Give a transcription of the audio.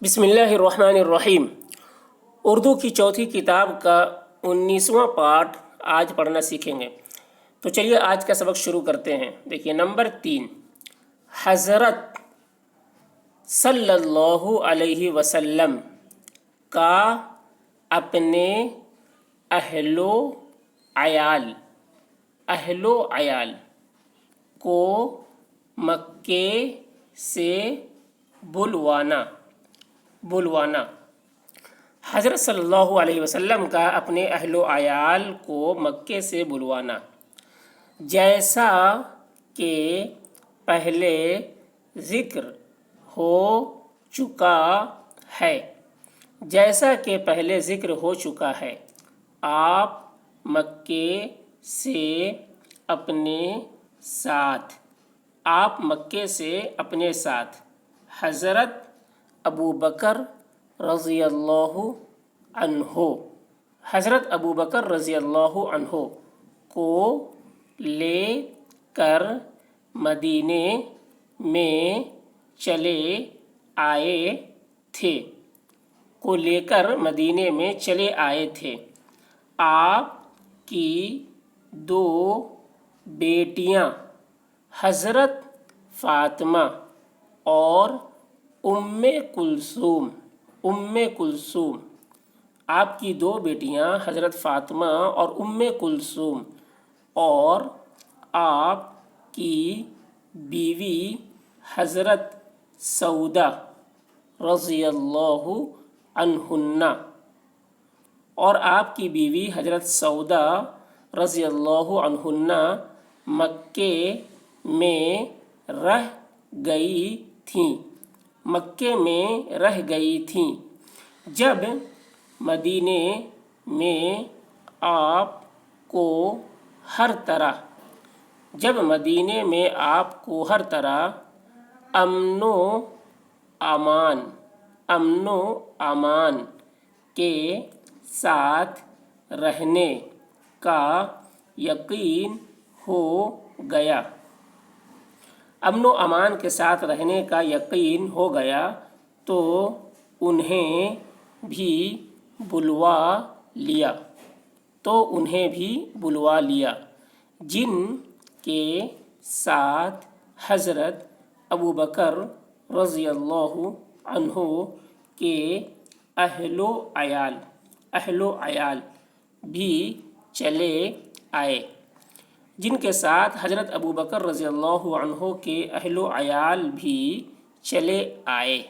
بسم اللہ الرحمن الرحیم۔ اردو کی چوتھی کتاب کا 19واں پارٹ آج پڑھنا سیکھیں گے۔ تو چلیے آج کا سبق شروع کرتے ہیں۔ دیکھیے نمبر 3، حضرت صلی اللہ علیہ وسلم کا اپنے اہل و عیال کو مکے سے بلوانا۔ حضرت صلی اللہ علیہ وسلم کا اپنے اہل و عیال کو مکے سے بلوانا، جیسا کہ پہلے ذکر ہو چکا ہے۔ آپ مکے سے اپنے ساتھ حضرت ابو بکر رضی اللہ عنہ کو لے کر مدینے میں چلے آئے تھے۔ آپ کی دو بیٹیاں حضرت فاطمہ اور ام کلثوم آپ کی دو بیٹیاں حضرت فاطمہ اور ام کلثوم اور آپ کی بیوی حضرت سودا رضی اللہ عنہن مکے میں رہ گئی تھیں۔ جب مدینے میں آپ کو ہر طرح امن و امان کے ساتھ رہنے کا یقین ہو گیا تو انہیں بھی بلوا لیا، جن کے ساتھ حضرت ابو بکر رضی اللہ عنہ کے اہل و عیال بھی چلے آئے۔